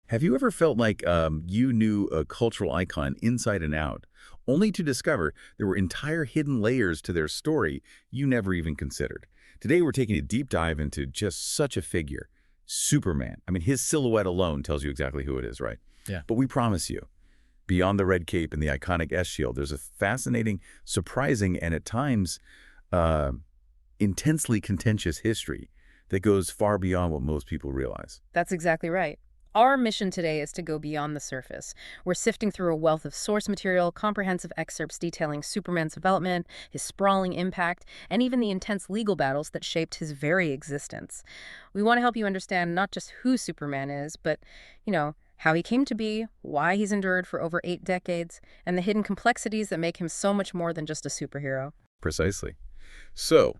Have you ever felt like you knew a cultural icon inside and out, only to discover there were entire hidden layers to their story you never even considered? Today, we're taking a deep dive into just such a figure, Superman. I mean, his silhouette alone tells you exactly who it is, right? Yeah. But we promise you, beyond the red cape and the iconic S-shield, there's a fascinating, surprising, and at times uh, intensely contentious history that goes far beyond what most people realize. That's exactly right. Our mission today is to go beyond the surface. We're sifting through a wealth of source material, comprehensive excerpts detailing Superman's development, his sprawling impact, and even the intense legal battles that shaped his very existence. We want to help you understand not just who Superman is, but, how he came to be, why he's endured for over 8 decades, and the hidden complexities that make him so much more than just a superhero. Precisely. So,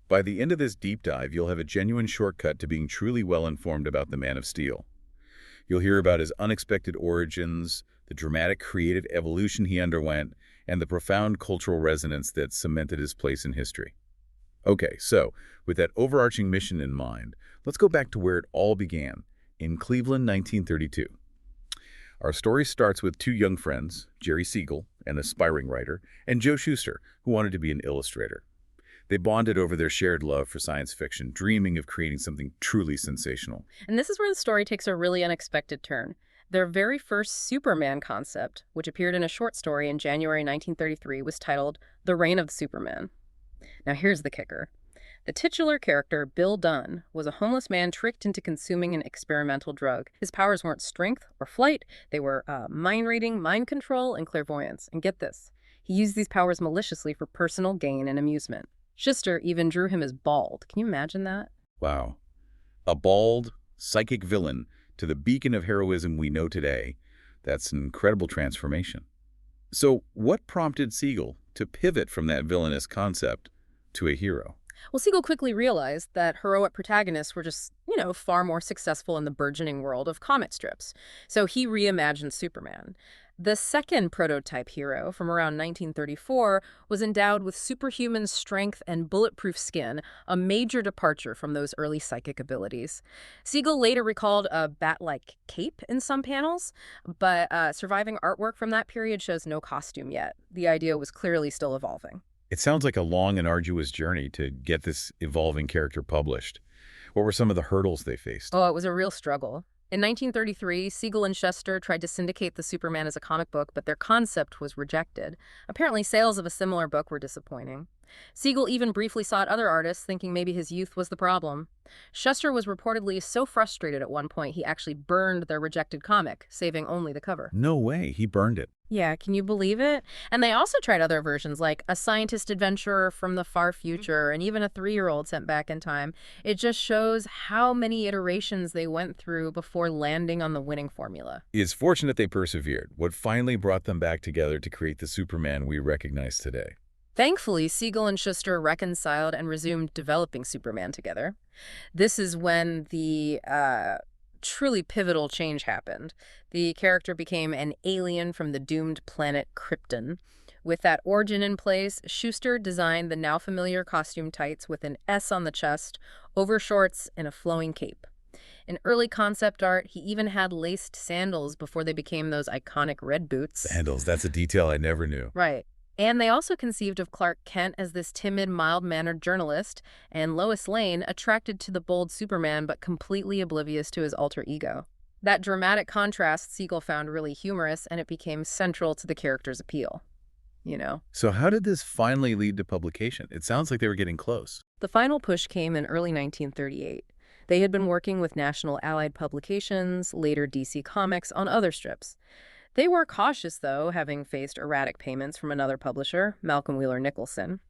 by the end of this deep dive, you'll have a genuine shortcut to being truly well-informed about the Man of Steel. You'll hear about his unexpected origins, the dramatic creative evolution he underwent, and the profound cultural resonance that cemented his place in history. Okay, so with that overarching mission in mind, let's go back to where it all began, in Cleveland, 1932. Our story starts with 2 young friends, Jerry Siegel, an aspiring writer, and Joe Shuster, who wanted to be an illustrator. They bonded over their shared love for science fiction, dreaming of creating something truly sensational. And this is where the story takes a really unexpected turn. Their very first Superman concept, which appeared in a short story in January 1933, was titled The Reign of Superman. Now here's the kicker. The titular character, Bill Dunn, was a homeless man tricked into consuming an experimental drug. His powers weren't strength or flight. They were mind reading, mind control, and clairvoyance. And get this, he used these powers maliciously for personal gain and amusement. Schuster even drew him as bald. Can you imagine that? Wow. A bald, psychic villain to the beacon of heroism we know today. That's an incredible transformation. So what prompted Siegel to pivot from that villainous concept to a hero? Well, Siegel quickly realized that heroic protagonists were just, far more successful in the burgeoning world of comic strips. So he reimagined Superman. The second prototype hero, from around 1934, was endowed with superhuman strength and bulletproof skin, a major departure from those early psychic abilities. Siegel later recalled a bat-like cape in some panels, but surviving artwork from that period shows no costume yet. The idea was clearly still evolving. It sounds like a long and arduous journey to get this evolving character published. What were some of the hurdles they faced? Oh, it was a real struggle. In 1933, Siegel and Shuster tried to syndicate the Superman as a comic book, but their concept was rejected. Apparently, sales of a similar book were disappointing. Siegel even briefly sought other artists, thinking maybe his youth was the problem. Shuster was reportedly so frustrated at one point he actually burned their rejected comic, saving only the cover. No way, he burned it. Yeah, can you believe it? And they also tried other versions, like a scientist adventurer from the far future and even a 3-year-old sent back in time. It just shows how many iterations they went through before landing on the winning formula. It's fortunate they persevered, what finally brought them back together to create the Superman we recognize today. Thankfully, Siegel and Shuster reconciled and resumed developing Superman together. This is when the truly pivotal change happened. The character became an alien from the doomed planet Krypton. With that origin in place, Shuster designed the now familiar costume tights with an S on the chest, overshorts, and a flowing cape. In early concept art, he even had laced sandals before they became those iconic red boots. Sandals, that's a detail I never knew. Right. And they also conceived of Clark Kent as this timid, mild-mannered journalist, and Lois Lane attracted to the bold Superman but completely oblivious to his alter ego. That dramatic contrast Siegel found really humorous, and it became central to the character's appeal. So how did this finally lead to publication? It sounds like they were getting close. The final push came in early 1938. They had been working with National Allied Publications, later DC Comics, on other strips. They were cautious, though, having faced erratic payments from another publisher, Malcolm Wheeler Nicholson.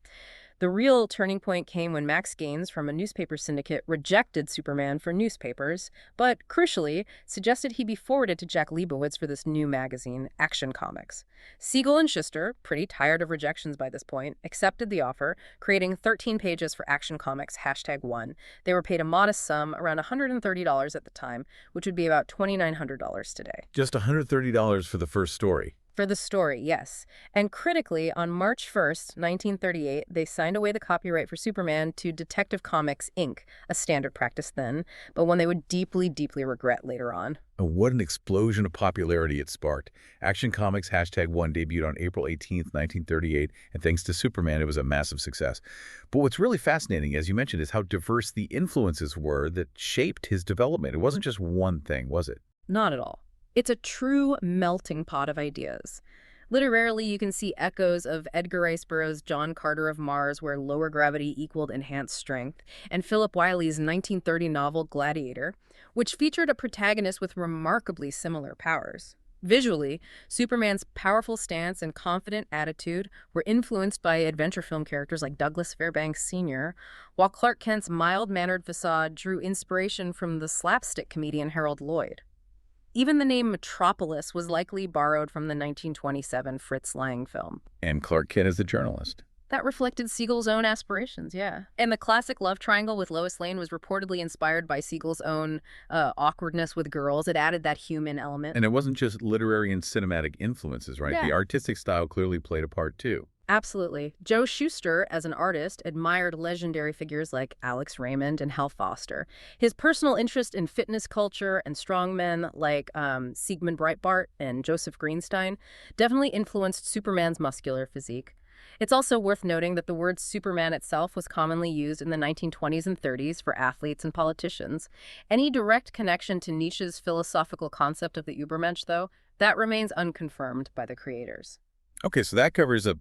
The real turning point came when Max Gaines from a newspaper syndicate rejected Superman for newspapers, but, crucially, suggested he be forwarded to Jack Leibowitz for this new magazine, Action Comics. Siegel and Shuster, pretty tired of rejections by this point, accepted the offer, creating 13 pages for Action Comics #1. They were paid a modest sum, around $130 at the time, which would be about $2,900 today. Just $130 for the first story. For the story, yes. And critically, on March 1st, 1938, they signed away the copyright for Superman to Detective Comics, Inc., a standard practice then, but one they would deeply, deeply regret later on. And what an explosion of popularity it sparked. Action Comics #1 debuted on April 18th, 1938, and thanks to Superman, it was a massive success. But what's really fascinating, as you mentioned, is how diverse the influences were that shaped his development. It wasn't just one thing, was it? Not at all. It's a true melting pot of ideas. Literarily, you can see echoes of Edgar Rice Burroughs' John Carter of Mars, where lower gravity equaled enhanced strength, and Philip Wiley's 1930 novel Gladiator, which featured a protagonist with remarkably similar powers. Visually, Superman's powerful stance and confident attitude were influenced by adventure film characters like Douglas Fairbanks Sr., while Clark Kent's mild-mannered facade drew inspiration from the slapstick comedian Harold Lloyd. Even the name Metropolis was likely borrowed from the 1927 Fritz Lang film. And Clark Kent is the journalist. That reflected Siegel's own aspirations, yeah. And the classic love triangle with Lois Lane was reportedly inspired by Siegel's own awkwardness with girls. It added that human element. And it wasn't just literary and cinematic influences, right? Yeah. The artistic style clearly played a part, too. Absolutely. Joe Shuster, as an artist, admired legendary figures like Alex Raymond and Hal Foster. His personal interest in fitness culture and strongmen like Sigmund Breitbart and Joseph Greenstein definitely influenced Superman's muscular physique. It's also worth noting that the word Superman itself was commonly used in the 1920s and 30s for athletes and politicians. Any direct connection to Nietzsche's philosophical concept of the Übermensch, though, that remains unconfirmed by the creators. Okay, so that covers a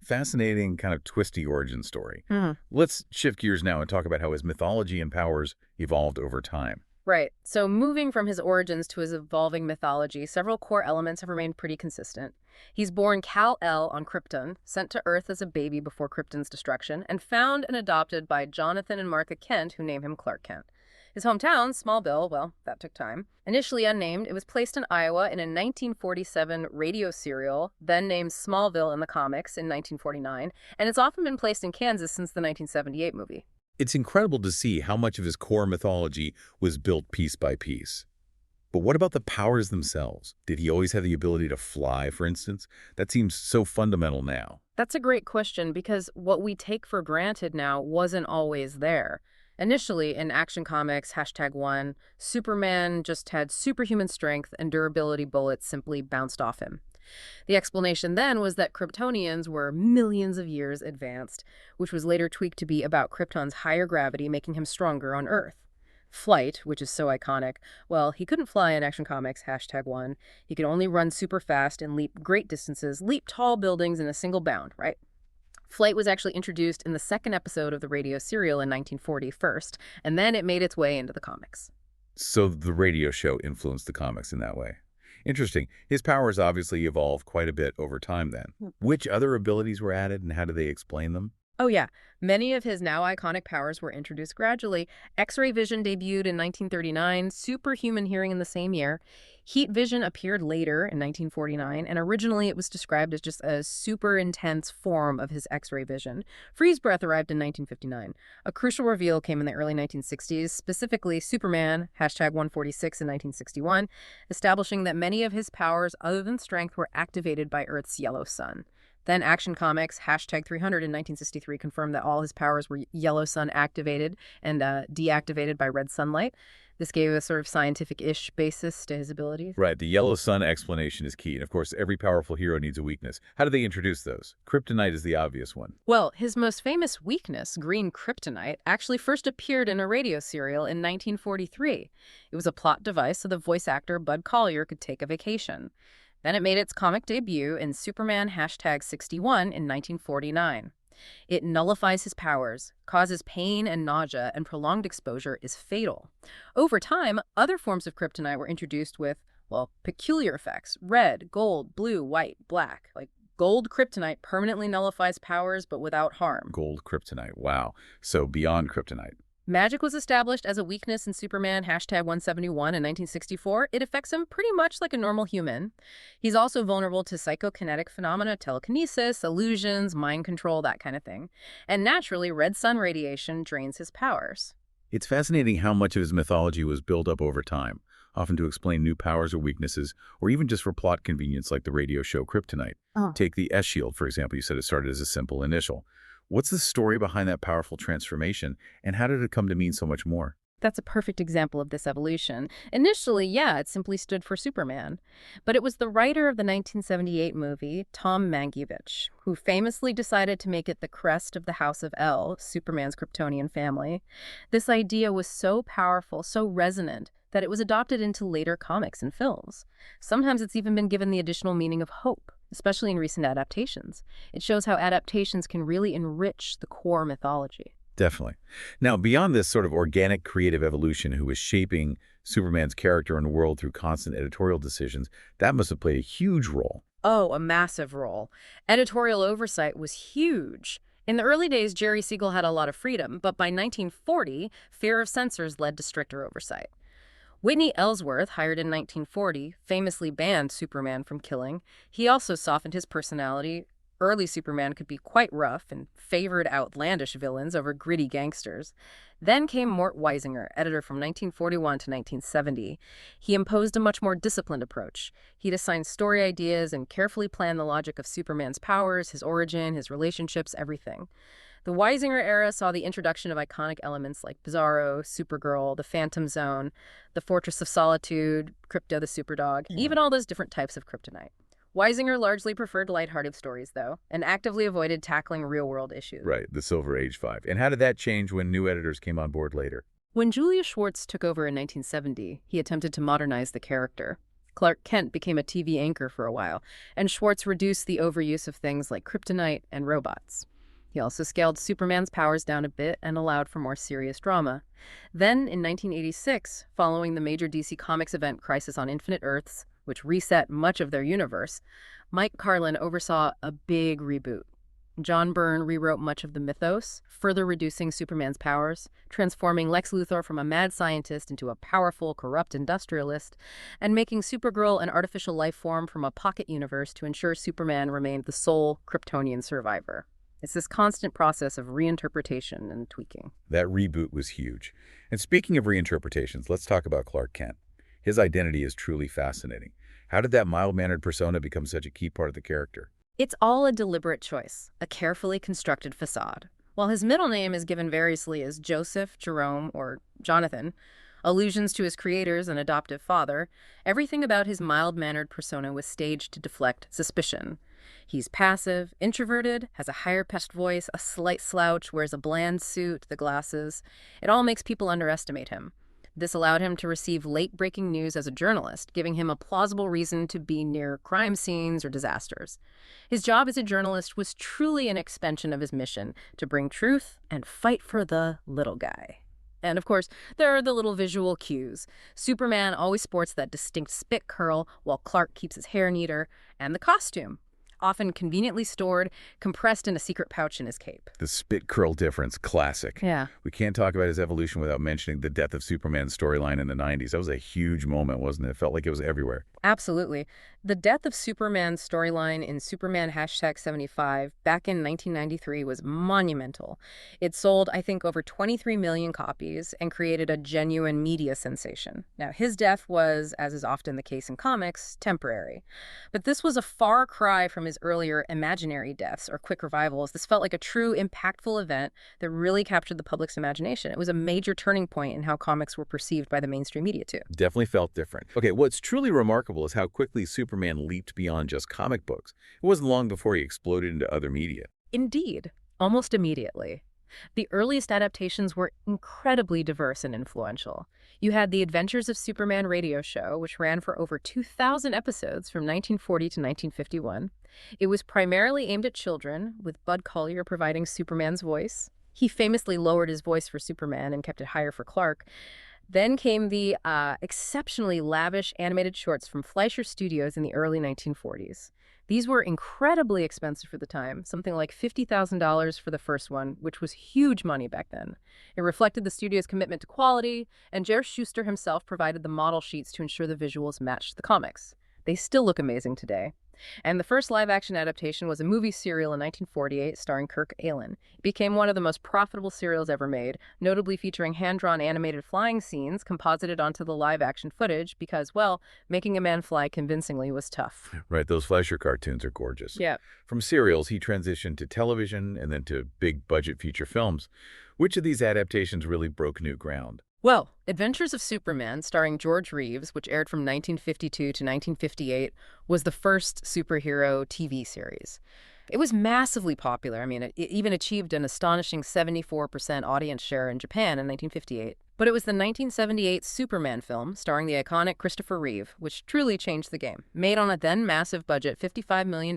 fascinating kind of twisty origin story. Mhm. Let's shift gears now and talk about how his mythology and powers evolved over time. Right. So moving from his origins to his evolving mythology, several core elements have remained pretty consistent. He's born Kal-El on Krypton, sent to Earth as a baby before Krypton's destruction, and found and adopted by Jonathan and Martha Kent, who name him Clark Kent. His hometown, Smallville, well, that took time. Initially unnamed, it was placed in Iowa in a 1947 radio serial, then named Smallville in the comics in 1949, and it's often been placed in Kansas since the 1978 movie. It's incredible to see how much of his core mythology was built piece by piece. But what about the powers themselves? Did he always have the ability to fly, for instance? That seems so fundamental now. That's a great question because what we take for granted now wasn't always there. Initially, in Action Comics #1, Superman just had superhuman strength and durability bullets simply bounced off him. The explanation then was that Kryptonians were millions of years advanced, which was later tweaked to be about Krypton's higher gravity making him stronger on Earth. Flight, which is so iconic, well, he couldn't fly in Action Comics #1. He could only run super fast and leap great distances, leap tall buildings in a single bound, right? Flight was actually introduced in the second episode of the radio serial in 1940 first, and then it made its way into the comics. So the radio show influenced the comics in that way. Interesting. His powers obviously evolved quite a bit over time then. Which other abilities were added and how do they explain them? Oh yeah, many of his now iconic powers were introduced gradually. X-ray vision debuted in 1939, superhuman hearing in the same year. Heat vision appeared later in 1949, and originally it was described as just a super intense form of his X-ray vision. Freeze breath arrived in 1959. A crucial reveal came in the early 1960s, specifically Superman, #146 in 1961, establishing that many of his powers other than strength were activated by Earth's yellow sun. Then Action Comics, #300 in 1963, confirmed that all his powers were yellow sun activated and deactivated by red sunlight. This gave a sort of scientific-ish basis to his abilities. Right, the yellow sun explanation is key. And of course, every powerful hero needs a weakness. How do they introduce those? Kryptonite is the obvious one. Well, his most famous weakness, green kryptonite, actually first appeared in a radio serial in 1943. It was a plot device so the voice actor Bud Collyer could take a vacation. Then it made its comic debut in Superman #61 in 1949. It nullifies his powers, causes pain and nausea, and prolonged exposure is fatal. Over time, other forms of kryptonite were introduced with, well, peculiar effects: red, gold, blue, white, black. Like gold kryptonite permanently nullifies powers but without harm. Gold kryptonite, wow. So beyond kryptonite. Magic was established as a weakness in Superman #171 in 1964. It affects him pretty much like a normal human. He's also vulnerable to psychokinetic phenomena, telekinesis, illusions, mind control, that kind of thing. And naturally, red sun radiation drains his powers. It's fascinating how much of his mythology was built up over time. often to explain new powers or weaknesses, or even just for plot convenience like the radio show Kryptonite. Oh. Take the S-Shield, for example. You said it started as a simple initial. What's the story behind that powerful transformation, and how did it come to mean so much more? That's a perfect example of this evolution. Initially, yeah, it simply stood for Superman. But it was the writer of the 1978 movie, Tom Mankiewicz, who famously decided to make it the crest of the House of El, Superman's Kryptonian family. This idea was so powerful, so resonant, that it was adopted into later comics and films. Sometimes it's even been given the additional meaning of hope, especially in recent adaptations. It shows how adaptations can really enrich the core mythology. Definitely. Now, beyond this sort of organic creative evolution who was shaping Superman's character and world through constant editorial decisions, that must have played a huge role. Oh, a massive role. Editorial oversight was huge. In the early days, Jerry Siegel had a lot of freedom, but by 1940, fear of censors led to stricter oversight. Whitney Ellsworth, hired in 1940, famously banned Superman from killing. He also softened his personality. Early Superman could be quite rough and favored outlandish villains over gritty gangsters. Then came Mort Weisinger, editor from 1941 to 1970. He imposed a much more disciplined approach. He'd assign story ideas and carefully plan the logic of Superman's powers, his origin, his relationships, everything. The Weisinger era saw the introduction of iconic elements like Bizarro, Supergirl, the Phantom Zone, the Fortress of Solitude, Krypto the Superdog, even all those different types of kryptonite. Weisinger largely preferred lighthearted stories, though, and actively avoided tackling real-world issues. Right, the Silver Age 5. And how did that change when new editors came on board later? When Julius Schwartz took over in 1970, he attempted to modernize the character. Clark Kent became a TV anchor for a while, and Schwartz reduced the overuse of things like kryptonite and robots. He also scaled Superman's powers down a bit and allowed for more serious drama. Then, in 1986, following the major DC Comics event Crisis on Infinite Earths, which reset much of their universe, Mike Carlin oversaw a big reboot. John Byrne rewrote much of the mythos, further reducing Superman's powers, transforming Lex Luthor from a mad scientist into a powerful, corrupt industrialist, and making Supergirl an artificial life form from a pocket universe to ensure Superman remained the sole Kryptonian survivor. It's this constant process of reinterpretation and tweaking. That reboot was huge. And speaking of reinterpretations, let's talk about Clark Kent. His identity is truly fascinating. How did that mild-mannered persona become such a key part of the character? It's all a deliberate choice, a carefully constructed facade. While his middle name is given variously as Joseph, Jerome, or Jonathan, allusions to his creator's and adoptive father, everything about his mild-mannered persona was staged to deflect suspicion. He's passive, introverted, has a higher-pitched voice, a slight slouch, wears a bland suit, the glasses. It all makes people underestimate him. This allowed him to receive late-breaking news as a journalist, giving him a plausible reason to be near crime scenes or disasters. His job as a journalist was truly an extension of his mission to bring truth and fight for the little guy. And of course, there are the little visual cues. Superman always sports that distinct spit curl, while Clark keeps his hair neater, and the costume, often conveniently stored, compressed in a secret pouch in his cape. The spit curl difference, classic. Yeah. We can't talk about his evolution without mentioning the death of Superman storyline in the 90s. That was a huge moment, wasn't it? It felt like it was everywhere. Absolutely. The death of Superman's storyline in Superman #75 back in 1993 was monumental. It sold, I think, over 23 million copies and created a genuine media sensation. Now, his death was, as is often the case in comics, temporary. But this was a far cry from his earlier imaginary deaths or quick revivals. This felt like a true, impactful event that really captured the public's imagination. It was a major turning point in how comics were perceived by the mainstream media, too. Definitely felt different. Okay, what's truly remarkable is how quickly Superman leaped beyond just comic books. It wasn't long before he exploded into other media. Indeed, almost immediately. The earliest adaptations were incredibly diverse and influential. You had the Adventures of Superman radio show, which ran for over 2,000 episodes from 1940 to 1951. It was primarily aimed at children, with Bud Collyer providing Superman's voice. He famously lowered his voice for Superman and kept it higher for Clark. Then came the exceptionally lavish animated shorts from Fleischer Studios in the early 1940s. These were incredibly expensive for the time, something like $50,000 for the first one, which was huge money back then. It reflected the studio's commitment to quality, and Jer Schuster himself provided the model sheets to ensure the visuals matched the comics. They still look amazing today. And the first live-action adaptation was a movie serial in 1948 starring Kirk Alyn. It became one of the most profitable serials ever made, notably featuring hand-drawn animated flying scenes composited onto the live-action footage because, well, making a man fly convincingly was tough. Right, those Fleischer cartoons are gorgeous. Yeah. From serials, he transitioned to television and then to big-budget feature films. Which of these adaptations really broke new ground? Well, Adventures of Superman, starring George Reeves, which aired from 1952 to 1958, was the first superhero TV series. It was massively popular. I mean, it even achieved an astonishing 74% audience share in Japan in 1958. But it was the 1978 Superman film, starring the iconic Christopher Reeve, which truly changed the game. Made on a then massive budget, $55 million,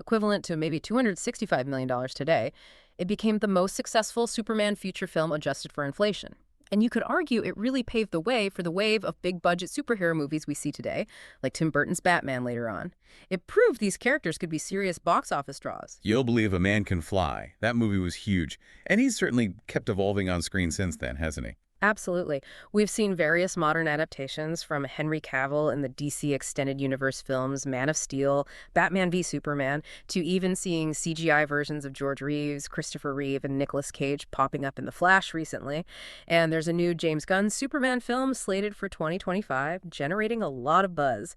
equivalent to maybe $265 million today, it became the most successful Superman feature film adjusted for inflation. And you could argue it really paved the way for the wave of big-budget superhero movies we see today, like Tim Burton's Batman later on. It proved these characters could be serious box office draws. You'll Believe a Man Can Fly. That movie was huge. And he's certainly kept evolving on screen since then, hasn't he? Absolutely. We've seen various modern adaptations from Henry Cavill in the DC Extended Universe films Man of Steel, Batman v Superman, to even seeing CGI versions of George Reeves, Christopher Reeve, and Nicolas Cage popping up in The Flash recently. And there's a new James Gunn Superman film slated for 2025, generating a lot of buzz.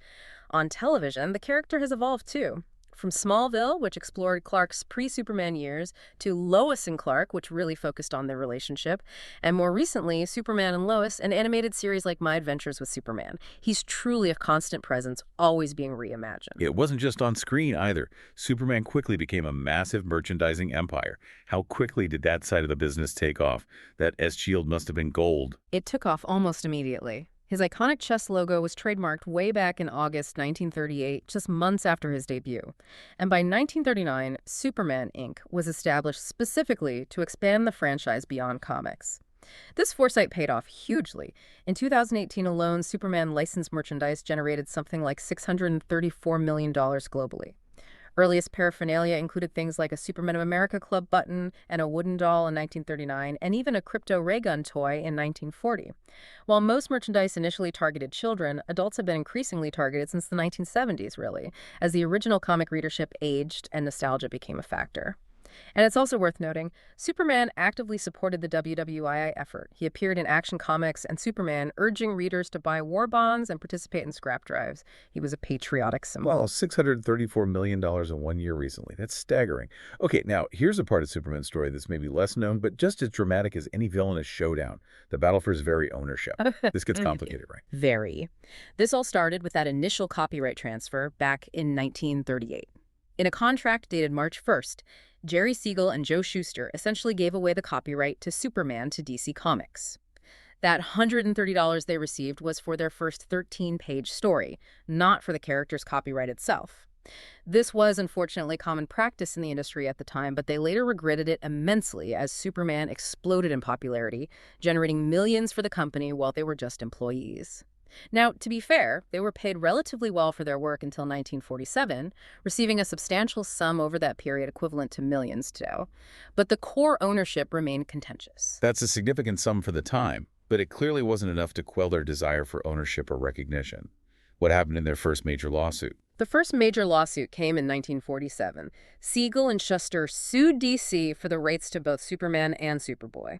On television, the character has evolved too. From Smallville, which explored Clark's pre-Superman years, to Lois and Clark, which really focused on their relationship, and more recently, Superman and Lois, an animated series like My Adventures with Superman. He's truly a constant presence, always being reimagined. It wasn't just on screen either. Superman quickly became a massive merchandising empire. How quickly did that side of the business take off? That S-Shield must have been gold. It took off almost immediately. His iconic chest logo was trademarked way back in August 1938, just months after his debut. And by 1939, Superman Inc. was established specifically to expand the franchise beyond comics. This foresight paid off hugely. In 2018 alone, Superman licensed merchandise generated something like $634 million globally. Earliest paraphernalia included things like a Superman of America Club button and a wooden doll in 1939, and even a crypto ray gun toy in 1940. While most merchandise initially targeted children, adults have been increasingly targeted since the 1970s, really, as the original comic readership aged and nostalgia became a factor. And it's also worth noting, Superman actively supported the WWII effort. He appeared in Action Comics and Superman, urging readers to buy war bonds and participate in scrap drives. He was a patriotic symbol. Well, $634 million in 1 year recently. That's staggering. Okay, now, here's a part of Superman's story that's maybe less known, but just as dramatic as any villainous showdown, the battle for his very ownership. This gets complicated, right? Very. This all started with that initial copyright transfer back in 1938. In a contract dated March 1st, Jerry Siegel and Joe Shuster essentially gave away the copyright to Superman to DC Comics. That $130 they received was for their first 13-page story, not for the character's copyright itself. This was unfortunately common practice in the industry at the time, but they later regretted it immensely as Superman exploded in popularity, generating millions for the company while they were just employees. Now, to be fair, they were paid relatively well for their work until 1947, receiving a substantial sum over that period equivalent to millions today. But the core ownership remained contentious. That's a significant sum for the time, but it clearly wasn't enough to quell their desire for ownership or recognition. What happened in their first major lawsuit? The first major lawsuit came in 1947. Siegel and Shuster sued DC for the rights to both Superman and Superboy.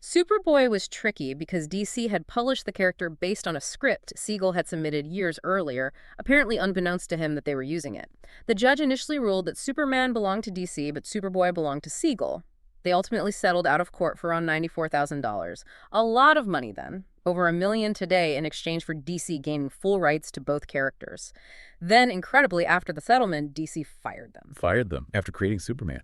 Superboy was tricky because DC had published the character based on a script Siegel had submitted years earlier, apparently unbeknownst to him that they were using it. The judge initially ruled that Superman belonged to DC, but Superboy belonged to Siegel. They ultimately settled out of court for around $94,000. A lot of money then, over $1 million today, in exchange for DC gaining full rights to both characters. Then, incredibly, after the settlement, DC fired them. Fired them after creating Superman.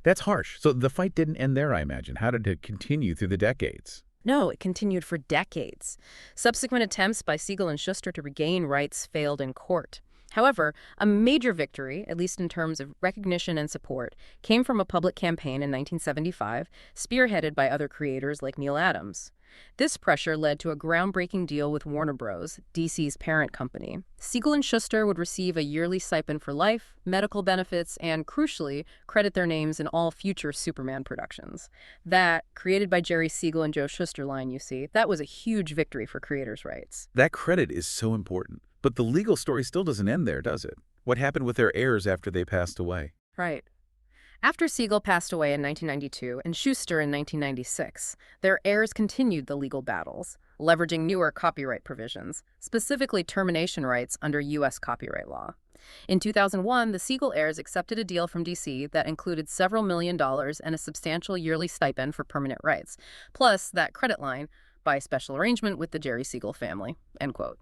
That's harsh. So the fight didn't end there, I imagine. How did it continue through the decades? No, it continued for decades. Subsequent attempts by Siegel and Shuster to regain rights failed in court. However, a major victory, at least in terms of recognition and support, came from a public campaign in 1975, spearheaded by other creators like Neil Adams. This pressure led to a groundbreaking deal with Warner Bros., DC's parent company. Siegel and Shuster would receive a yearly stipend for life, medical benefits, and, crucially, credit their names in all future Superman productions. That, created by Jerry Siegel and Joe Shuster line, you see, that was a huge victory for creators' rights. That credit is so important. But the legal story still doesn't end there, does it? What happened with their heirs after they passed away? Right. After Siegel passed away in 1992 and Schuster in 1996, their heirs continued the legal battles, leveraging newer copyright provisions, specifically termination rights under U.S. copyright law. In 2001, the Siegel heirs accepted a deal from D.C. that included several $1 million and a substantial yearly stipend for permanent rights, plus that credit line, by special arrangement with the Jerry Siegel family, end quote.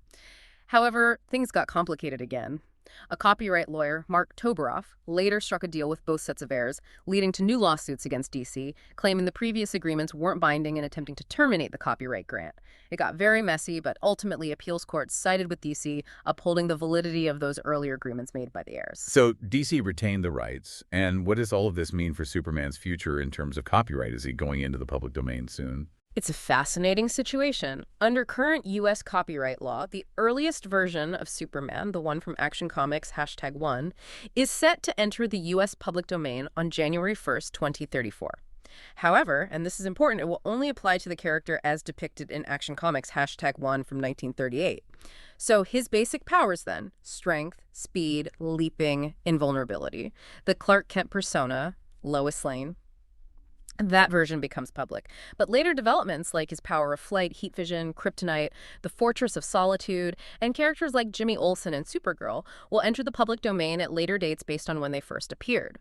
However, things got complicated again. A copyright lawyer, Mark Toberoff, later struck a deal with both sets of heirs, leading to new lawsuits against D.C., claiming the previous agreements weren't binding and attempting to terminate the copyright grant. It got very messy, but ultimately appeals courts sided with D.C., upholding the validity of those earlier agreements made by the heirs. So DC retained the rights, and what does all of this mean for Superman's future in terms of copyright? Is he going into the public domain soon? It's a fascinating situation. Under current U.S. copyright law, the earliest version of Superman, the one from Action Comics #1, is set to enter the U.S. public domain on January 1st, 2034. However, and this is important, it will only apply to the character as depicted in Action Comics #1 from 1938. So his basic powers then, strength, speed, leaping, invulnerability, the Clark Kent persona, Lois Lane, that version becomes public. But later developments like his power of flight, heat vision, kryptonite, the Fortress of Solitude, and characters like Jimmy Olsen and Supergirl will enter the public domain at later dates based on when they first appeared.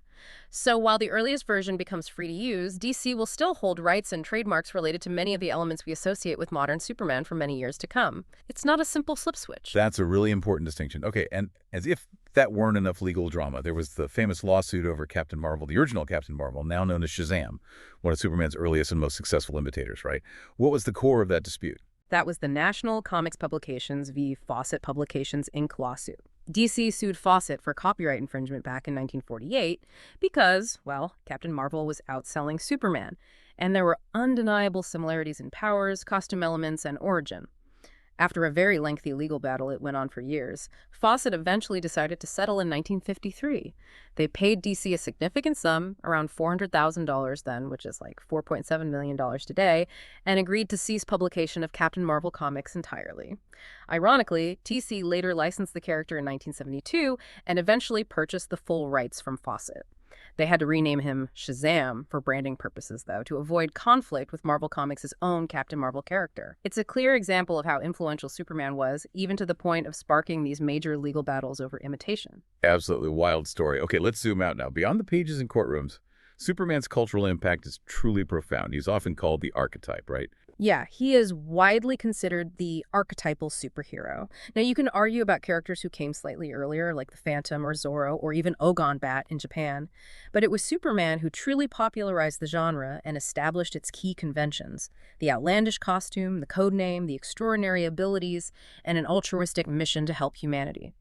So while the earliest version becomes free to use, DC will still hold rights and trademarks related to many of the elements we associate with modern Superman for many years to come. It's not a simple flip switch. That's a really important distinction. Okay, and as if that weren't enough legal drama, there was the famous lawsuit over Captain Marvel, the original Captain Marvel, now known as Shazam, one of Superman's earliest and most successful imitators, right? What was the core of that dispute? That was the National Comics Publications v. Fawcett Publications, Inc. lawsuit. DC sued Fawcett for copyright infringement back in 1948 because, well, Captain Marvel was outselling Superman, and there were undeniable similarities in powers, costume elements, and origin. After a very lengthy legal battle, it went on for years, Fawcett eventually decided to settle in 1953. They paid DC a significant sum, around $400,000 then, which is like $4.7 million today, and agreed to cease publication of Captain Marvel comics entirely. Ironically, DC later licensed the character in 1972 and eventually purchased the full rights from Fawcett. They had to rename him Shazam for branding purposes, though, to avoid conflict with Marvel Comics' own Captain Marvel character. It's a clear example of how influential Superman was, even to the point of sparking these major legal battles over imitation. Absolutely wild story. Okay, let's zoom out now. Beyond the pages and courtrooms, Superman's cultural impact is truly profound. He's often called the archetype, right? Yeah, he is widely considered the archetypal superhero. Now, you can argue about characters who came slightly earlier, like the Phantom or Zorro or even Ogon Bat in Japan, but it was Superman who truly popularized the genre and established its key conventions: the outlandish costume, the code name, the extraordinary abilities, and an altruistic mission to help humanity.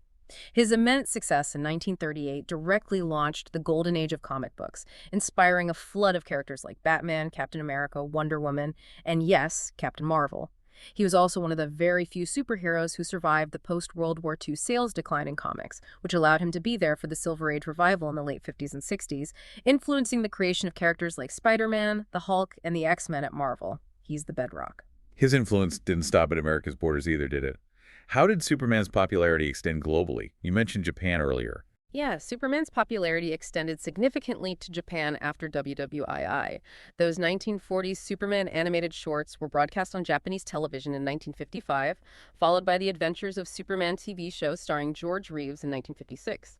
His immense success in 1938 directly launched the golden age of comic books, inspiring a flood of characters like Batman, Captain America, Wonder Woman, and yes, Captain Marvel. He was also one of the very few superheroes who survived the post-World War II sales decline in comics, which allowed him to be there for the Silver Age revival in the late 50s and 60s, influencing the creation of characters like Spider-Man, the Hulk, and the X-Men at Marvel. He's the bedrock. His influence didn't stop at America's borders either, did it? How did Superman's popularity extend globally? You mentioned Japan earlier. Yeah, Superman's popularity extended significantly to Japan after WWII. Those 1940s Superman animated shorts were broadcast on Japanese television in 1955, followed by the Adventures of Superman TV show starring George Reeves in 1956.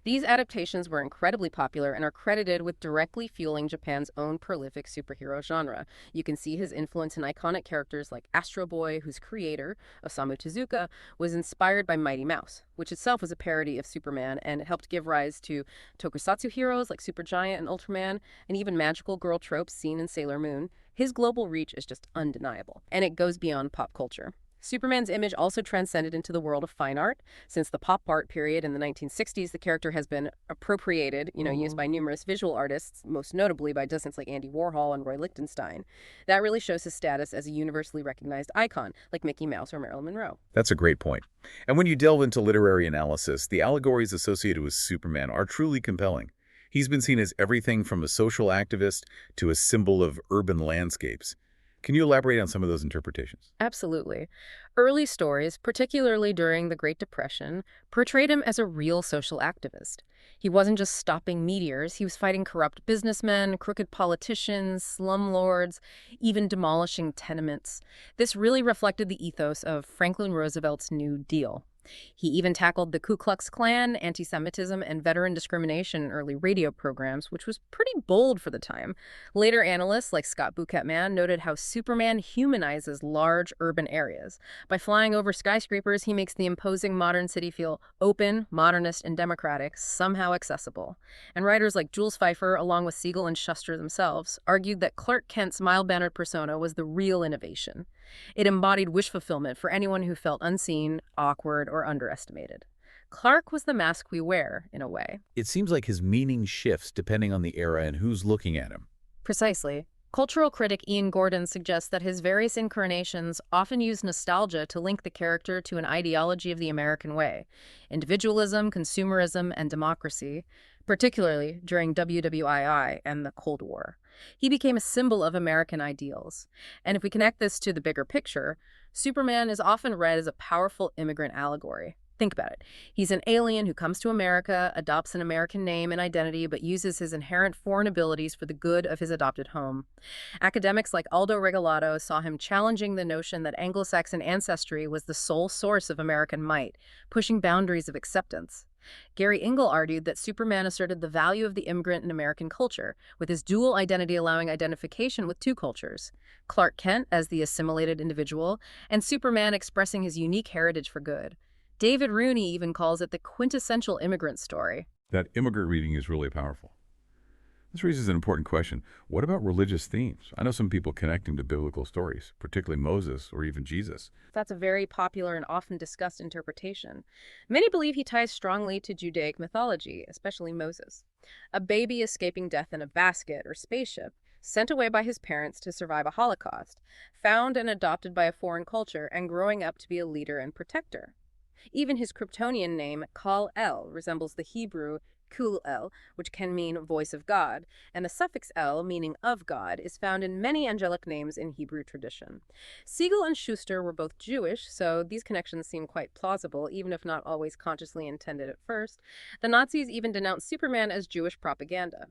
These adaptations were incredibly popular and are credited with directly fueling Japan's own prolific superhero genre. You can see his influence in iconic characters like Astro Boy, whose creator, Osamu Tezuka, was inspired by Mighty Mouse, which itself was a parody of Superman and helped give rise to tokusatsu heroes like Supergiant and Ultraman, and even magical girl tropes seen in Sailor Moon. His global reach is just undeniable, and it goes beyond pop culture. Superman's image also transcended into the world of fine art. Since the pop art period in the 1960s, the character has been appropriated, used by numerous visual artists, most notably by dozens like Andy Warhol and Roy Lichtenstein. That really shows his status as a universally recognized icon, like Mickey Mouse or Marilyn Monroe. That's a great point. And when you delve into literary analysis, the allegories associated with Superman are truly compelling. He's been seen as everything from a social activist to a symbol of urban landscapes. Can you elaborate on some of those interpretations? Absolutely. Early stories, particularly during the Great Depression, portrayed him as a real social activist. He wasn't just stopping meteors, he was fighting corrupt businessmen, crooked politicians, slumlords, even demolishing tenements. This really reflected the ethos of Franklin Roosevelt's New Deal. He even tackled the Ku Klux Klan, anti-Semitism, and veteran discrimination in early radio programs, which was pretty bold for the time. Later analysts like Scott Buchetman noted how Superman humanizes large urban areas. By flying over skyscrapers, he makes the imposing modern city feel open, modernist, and democratic, somehow accessible. And writers like Jules Feiffer, along with Siegel and Shuster themselves, argued that Clark Kent's mild-mannered persona was the real innovation. It embodied wish fulfillment for anyone who felt unseen, awkward, or underestimated. Clark was the mask we wear, in a way. It seems like his meaning shifts depending on the era and who's looking at him. Precisely. Cultural critic Ian Gordon suggests that his various incarnations often use nostalgia to link the character to an ideology of the American way: individualism, consumerism, and democracy, particularly during WWII and the Cold War. He became a symbol of American ideals. And if we connect this to the bigger picture, Superman is often read as a powerful immigrant allegory. Think about it. He's an alien who comes to America, adopts an American name and identity, but uses his inherent foreign abilities for the good of his adopted home. Academics like Aldo Regalado saw him challenging the notion that Anglo-Saxon ancestry was the sole source of American might, pushing boundaries of acceptance. Gary Engel argued that Superman asserted the value of the immigrant in American culture, with his dual identity allowing identification with two cultures: Clark Kent as the assimilated individual, and Superman expressing his unique heritage for good. David Rooney even calls it the quintessential immigrant story. That immigrant reading is really powerful. This raises an important question. What about religious themes? I know some people connect him to biblical stories, particularly Moses or even Jesus. That's a very popular and often discussed interpretation. Many believe he ties strongly to Judaic mythology, especially Moses, a baby escaping death in a basket or spaceship, sent away by his parents to survive a Holocaust, found and adopted by a foreign culture, and growing up to be a leader and protector. Even his Kryptonian name, Kal-El, resembles the Hebrew Kul-El, which can mean voice of God, and the suffix El, meaning of God, is found in many angelic names in Hebrew tradition. Siegel and Schuster were both Jewish, so these connections seem quite plausible, even if not always consciously intended at first. The Nazis even denounced Superman as Jewish propaganda.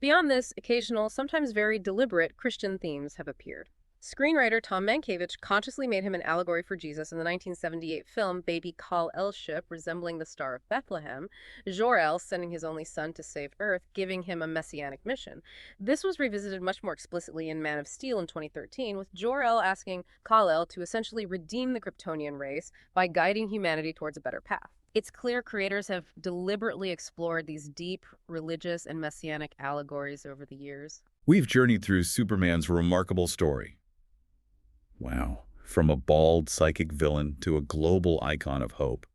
Beyond this, occasional, sometimes very deliberate, Christian themes have appeared. Screenwriter Tom Mankiewicz consciously made him an allegory for Jesus in the 1978 film Baby Kal-El Ship, resembling the Star of Bethlehem, Jor-El sending his only son to save Earth, giving him a messianic mission. This was revisited much more explicitly in Man of Steel in 2013, with Jor-El asking Kal-El to essentially redeem the Kryptonian race by guiding humanity towards a better path. It's clear creators have deliberately explored these deep religious and messianic allegories over the years. We've journeyed through Superman's remarkable story. Wow. From a bald, psychic villain to a global icon of hope.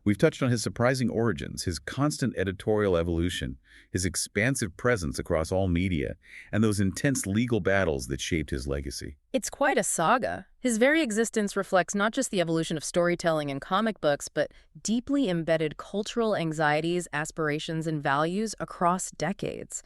We've touched on his surprising origins, his constant editorial evolution, his expansive presence across all media, and those intense legal battles that shaped his legacy. It's quite a saga. His very existence reflects not just the evolution of storytelling in comic books, but deeply embedded cultural anxieties, aspirations, and values across decades.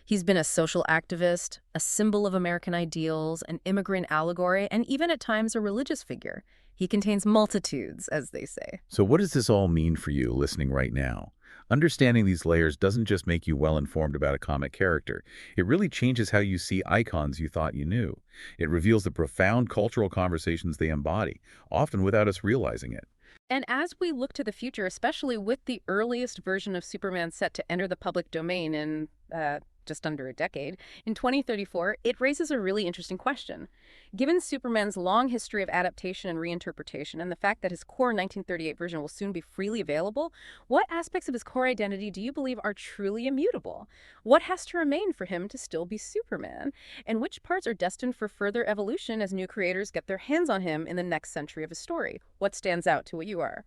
He's been a social activist, a symbol of American ideals, an immigrant allegory, and even at times a religious figure. He contains multitudes, as they say. So what does this all mean for you listening right now? Understanding these layers doesn't just make you well-informed about a comic character. It really changes how you see icons you thought you knew. It reveals the profound cultural conversations they embody, often without us realizing it. And as we look to the future, especially with the earliest version of Superman set to enter the public domain in just under a decade, in 2034, it raises a really interesting question. Given Superman's long history of adaptation and reinterpretation, and the fact that his core 1938 version will soon be freely available, what aspects of his core identity do you believe are truly immutable? What has to remain for him to still be Superman? And which parts are destined for further evolution as new creators get their hands on him in the next century of his story? What stands out to what you are?